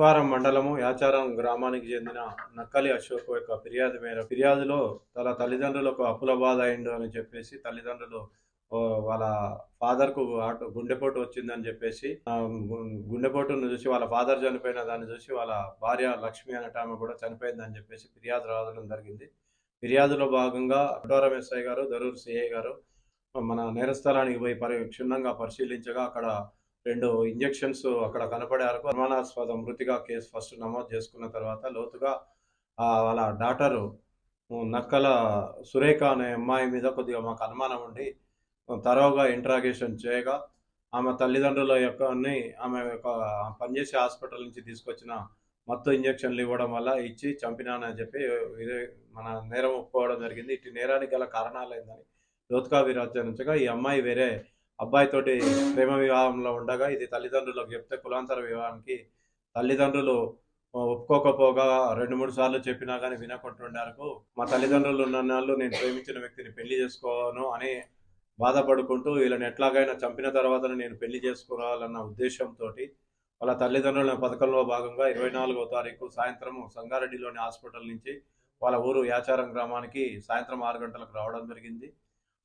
బట్వారం మండలము యాచారం గ్రామానికి చెందిన నక్కలి అశోక్ యొక్క ఫిర్యాదులో తన తల్లిదండ్రులకు అప్పుల బాధ అయిండు అని చెప్పేసి తల్లిదండ్రులు వాళ్ళ ఫాదర్కు గుండెపోటు వచ్చిందని చెప్పేసి గుండెపోటును చూసి వాళ్ళ ఫాదర్ చనిపోయిన దాన్ని చూసి వాళ్ళ భార్య లక్ష్మి అనేట ఆమె కూడా చనిపోయిందని చెప్పేసి ఫిర్యాదు రావడం జరిగింది. ఫిర్యాదులో భాగంగా బట్వారం ఎస్ఐ గారు, దరూర్ సిఐ గారు మన నేరస్థలానికి పోయి క్షుణ్ణంగా పరిశీలించగా అక్కడ 2 ఇంజెక్షన్స్ అక్కడ కనపడే వరకు అనుమానాస్పద మృతిగా కేసు ఫస్ట్ నమోదు చేసుకున్న తర్వాత లోతుగా వాళ్ళ డాటరు నక్కల సురేఖ అనే అమ్మాయి మీద కొద్దిగా మాకు అనుమానం ఉండి తరోగా ఇంట్రాగేషన్ చేయగా ఆమె తల్లిదండ్రుల ఆమె యొక్క పనిచేసే హాస్పిటల్ నుంచి తీసుకొచ్చిన మత్తు ఇంజెక్షన్లు ఇవ్వడం వల్ల ఇచ్చి చంపినానని చెప్పి మన నేరం ఒప్పుకోవడం జరిగింది. ఇటు నేరానికి గల కారణాలేందని లోతుగా విచారించగా ఈ అమ్మాయి వేరే అబ్బాయితోటి ప్రేమ వివాహంలో ఉండగా ఇది తల్లిదండ్రులకు చెప్తే కులాంతర వివాహానికి తల్లిదండ్రులు ఒప్పుకోకపోగా 2-3 సార్లు చెప్పినా కానీ వినకుంటుండేందుకు మా తల్లిదండ్రులు ఉన్ననాళ్ళు నేను ప్రేమించిన వ్యక్తిని పెళ్లి చేసుకోను అని బాధపడుకుంటూ వీళ్ళని ఎట్లాగైనా చంపిన తర్వాత నేను పెళ్లి చేసుకోవాలన్న ఉద్దేశంతో వాళ్ళ తల్లిదండ్రుల పథకంలో భాగంగా 24వ తారీఖు సాయంత్రం సంగారెడ్డిలోని హాస్పిటల్ నుంచి వాళ్ళ ఊరు యాచారం గ్రామానికి సాయంత్రం 6 గంటలకు రావడం జరిగింది.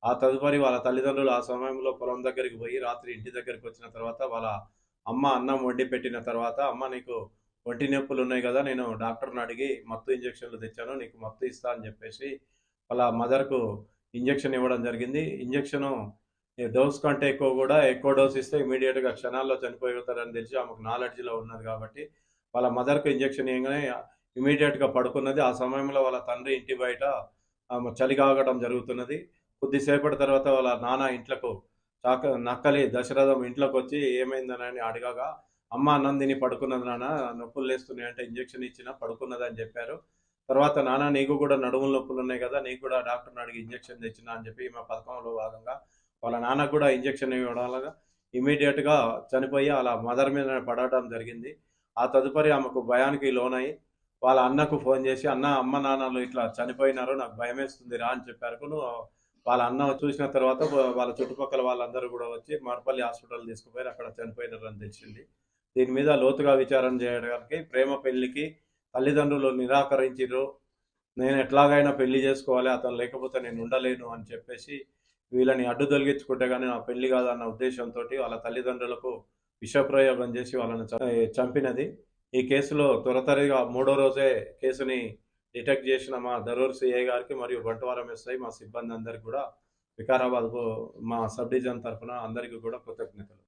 ఆ తదుపరి వాళ్ళ తల్లిదండ్రులు ఆ సమయంలో పొలం దగ్గరికి పోయి రాత్రి ఇంటి దగ్గరికి వచ్చిన తర్వాత వాళ్ళ అమ్మ అన్నం వండి పెట్టిన తర్వాత, అమ్మ నీకు ఒంటి నొప్పులు ఉన్నాయి కదా, నేను డాక్టర్ని అడిగి మత్తు ఇంజెక్షన్లు తెచ్చాను, నీకు మత్తు ఇస్తా అని చెప్పేసి వాళ్ళ మదర్కు ఇంజెక్షన్ ఇవ్వడం జరిగింది. ఇంజెక్షను డోస్ కంటే ఎక్కువ డోస్ ఇస్తే ఇమీడియట్గా క్షణాల్లో చనిపోతారని తెలిసి ఆమెకు నాలెడ్జ్లో ఉన్నది కాబట్టి వాళ్ళ మదర్కు ఇంజెక్షన్ ఇవ్వగానే ఇమీడియట్గా పడుకున్నది. ఆ సమయంలో వాళ్ళ తండ్రి ఇంటి బయట చలి కాగడం జరుగుతున్నది. కొద్దిసేపటి తర్వాత వాళ్ళ నాన్న ఇంట్లకు నక్కలి దశరథం ఇంట్లోకి వచ్చి ఏమైందని అడగగా, అమ్మ అన్నం తిని పడుకున్నది నాన్న, నొప్పులు లేస్తున్నాయి అంటే ఇంజెక్షన్ ఇచ్చినా పడుకున్నదని చెప్పారు. తర్వాత నాన్న నీకు కూడా నడుముల నొప్పులు ఉన్నాయి కదా, నీకు కూడా డాక్టర్ని అడిగి ఇంజెక్షన్ తెచ్చినా అని చెప్పి ఈమె పథకంలో భాగంగా వాళ్ళ నాన్నకు కూడా ఇంజెక్షన్ ఇవ్వడం వల్ల ఇమీడియట్గా చనిపోయి అలా మదర్ మీద పడటం జరిగింది. ఆ తదుపరి ఆమెకు భయానికి లోనై వాళ్ళ అన్నకు ఫోన్ చేసి, అమ్మ నాన్నలు ఇట్లా చనిపోయినారు, నాకు భయమేస్తుంది రా అని చెప్పారు. వాళ్ళ అన్న చూసిన తర్వాత వాళ్ళ చుట్టుపక్కల వాళ్ళందరూ కూడా వచ్చి మర్పల్లి హాస్పిటల్ తీసుకుపోయారు. అక్కడ చనిపోయినారని తెలిసింది. దీని మీద లోతుగా విచారణ చేయడానికి ప్రేమ పెళ్లికి తల్లిదండ్రులు నిరాకరించారు. నేను ఎట్లాగైనా పెళ్లి చేసుకోవాలి, అతను లేకపోతే నేను ఉండలేను అని చెప్పేసి వీళ్ళని అడ్డు తొలగించుకుంటే కానీ నా పెళ్లి కాదన్న ఉద్దేశంతో వాళ్ళ తల్లిదండ్రులకు విషప్రయోగం చేసి వాళ్ళని చంపినది. ఈ కేసులో త్వరతరిగా 3వ రోజే కేసుని డిటెక్ట్ చేసిన మా దరూర్ సిఐ గారికి మరియు బంట్వారం ఎస్ఐ మా సిబ్బంది అందరికీ కూడా వికారాబాద్ మా సబ్ డివిజన్ తరఫున అందరికీ కూడా కృతజ్ఞతలు.